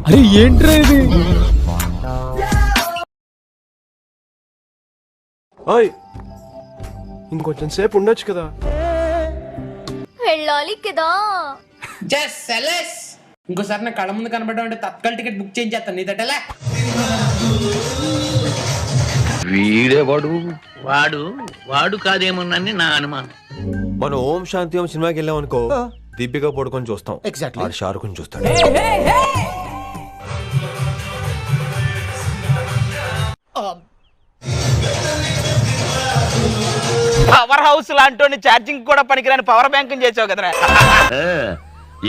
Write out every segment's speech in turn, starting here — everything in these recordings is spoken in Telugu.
అరే ఏంట్రా ఇది? ఓయ్ ఇంకొంచెం సేపు ఉండొచ్చు కదా. వెళ్ళాలి కదా. జస్ట్ సెలెస్ ఇంకోసారి నా కళ్ళ ముందు కనబడడం అంటే తత్కాల టికెట్ బుక్ చేయించేస్తాను నీ తట్టలే. వీడేవాడు వాడు వాడు కాదేమోనని నా అనుమానం. మనం ఓం శాంతి ఓం సినిమాకి వెళ్ళాం అనుకో, దీపిక పడుకొని చూస్తాం, ఎగ్జాక్ట్లీ షారుఖ్ చూస్తాడు. పవర్ హౌస్ లాంటి ఛార్జింగ్ కూడా పనికిరాని పవర్ బ్యాంక్ చేసావు కదరా.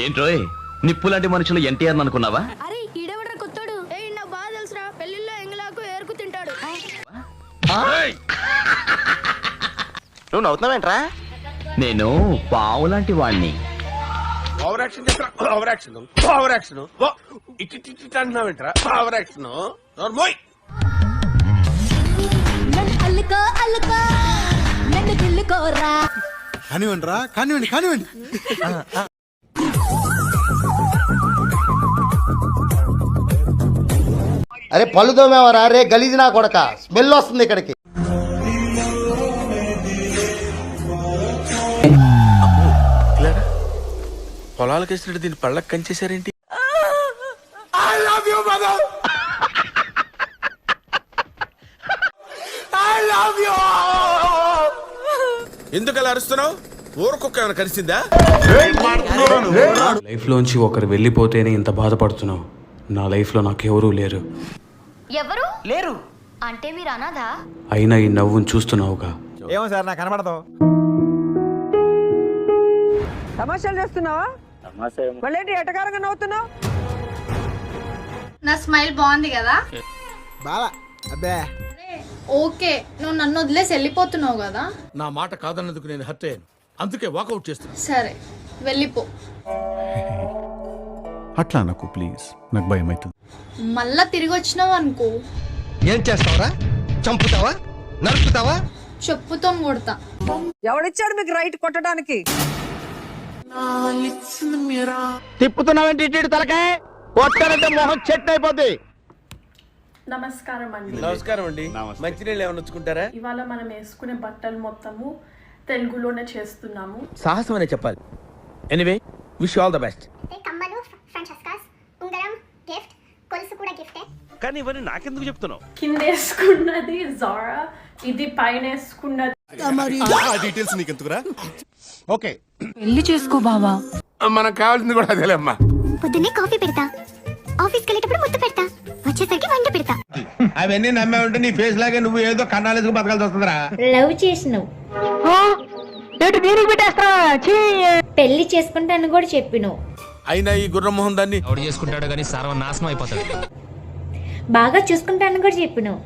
ఏంట్రోయ్ నిప్పు లాంటి మనుషులు ఎన్టీఆర్ అనుకున్నావా? అరే ఈడెవడ్రా కొత్తాడు? నాకు బాగా తెలుసురా, పెళ్లిలో ఎంగలాకు ఏరుకు తింటాడు. నువ్వు నవ్వుతున్నావేంట్రా? నేను పావు లాంటి వాణ్ణి. అల్లుకో అల్లుకో నన్ను గిల్లుకోరా. కానివ్వండి రా, కానివ్వండి కానివ్వండి. అరే పళ్ళు తోమేవారా రే గలీజ్ నా కొడక, స్మెల్ వస్తుంది ఇక్కడికి. పొలాలకు వేసినట్టు దీన్ని పళ్ళకి కంచేశారేంటి? ఎందుకు అలా అరుస్తున్నావు? ఊరుకొక్క ఏమైనా కరిసిందా? లైఫ్ లోంచి ఒకరు వెళ్ళిపోతేనే ఇంత బాధపడుతున్నావు. నా లైఫ్ లో నాకు ఎవరూ లేరు. ఎవరు లేరు అంటే మీరు అనాథా? అయినా ఈ నవ్వును చూస్తున్నావుగా. ఏమో సార్ నాకు కనబడదు. తమాషాలు చేస్తున్నావా? మళ్ళీ ఎటకారంగా నవ్వుతున్నావు? నా స్మైల్ బాగుంది కదా. బాలా అబ్బే ఓకే, నువ్వు నన్ను వదిలేసి వెళ్ళిపోతున్నావు కదా. నా మాట కాదన్నందుకు నేను హర్ట్ అయ్యాను, అందుకే వాకౌట్ చేస్తున్నా. సరే వెళ్ళిపో. అట్లా నాకు ప్లీజ్, నాకు భయం అవుతుంది. మళ్ళా తిరిగి వచ్చినావు అనుకో, ఏం చేస్తావరా? చంపుతావా? నరుకుతావా? చెప్పుతో కొడతా. ఎవడిచ్చాడు మీకు రైట్ కొట్టడానికి? తిప్పుతున్నావేంటి ఇటు తలకాయ? కొట్టారంటే మొహం చెట్టు అయిపోద్ది. నమస్కారం అండి. నమస్కారం అండి. మంచినీళ్ళు ఏమైనా వచ్చుకుంటారా? ఇవాళ మనం వేసుకునే బట్టలు మొత్తము తెలుగులోనే చేస్తున్నాము. సాహసం అనే చెప్పాలి. Anyway wish all the best. కమ్మలు ఫ్రాన్సిస్కాస్ ఉంగరం గిఫ్ట్, కొలుసు కూడా గిఫ్టే. కానీ ఇవన్నీ నాకెందుకు చెప్తున్నావు? కింద వేసుకున్నది జారా, ఇది పైన వేసుకున్నది. డీటెయిల్స్ నీకు ఎందుకురా? ఓకే పెళ్లి చేసుకో బావా. మనకు కావాల్సింది కూడా అదేలేమ్మా. పొద్దున్నే కాఫీ పెడతా, ఆఫీస్కి వెళ్ళేటప్పుడు ముద్దు పెడతా, వచ్చేసరికి వంట పెడతా. అవన్నీ నమ్మే ఉంటే నీ ఫేస్ లాగే నువ్వు ఏదో కన్నాలేసుకు బతకాల్సి వస్తుందిరా. లవ్ చేసినావు, పెళ్లి చేసుకుంటాను కూడా చెప్పినావు. అయినా ఈ గుర్రమోహన్ దాన్ని చేసుకుంటాడు కానీ సర్వనాశనం అయిపోతాడు. బాగా చూసుకుంటాను కూడా చెప్పినావు.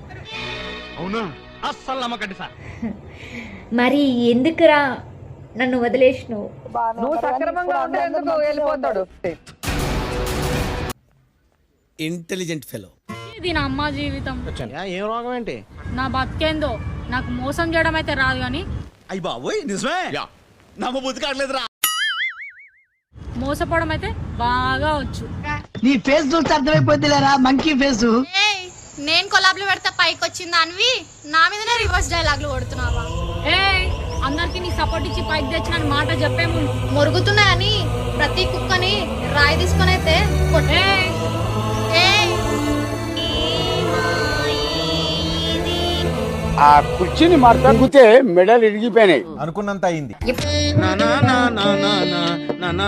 అవునా? అస్సలు నమ్మకండి సార్. మరి ఎందుకురా నన్ను వదిలేసినావు? నువ్వు సక్రమంగా ఉంటే ఎందుకు వెళ్ళిపోతాడు? Intelligent fellow. ఇది నా అమ్మ జీవితం. ఏం రోగం ఏంటి? నా బతికేందో నాకు మోసం చేయడం అయితే రాదు కానీ అయ్యి బాబోయ్ నిజమే నమ్మ బుద్ధి కావట్లేదురా. మోసపోవడం అయితే బాగా వచ్చు. నీ ఫేస్ చూస్తే అర్థమైపోద్ది లేరా మంకీ ఫేస్. నేను కొలాబ్లు పెడితే పైకి వచ్చిందా అనివి నా మీదనే రివర్స్ డైలాగ్లు కొడుతున్నావా? అందరికి నీ సపోర్ట్ ఇచ్చి పైకి తెచ్చిన మాట చెప్పేము. మొరుగుతున్నాయని ప్రతి కుక్కని రాయి తీసుకొని అయితే కొట్టే. ఆ కుర్చీని మార్చుకుంటే మెడల్ ఇరిగిపోయినాయి. అనుకున్నంత అయింది. నా నా నా నా నా నా నా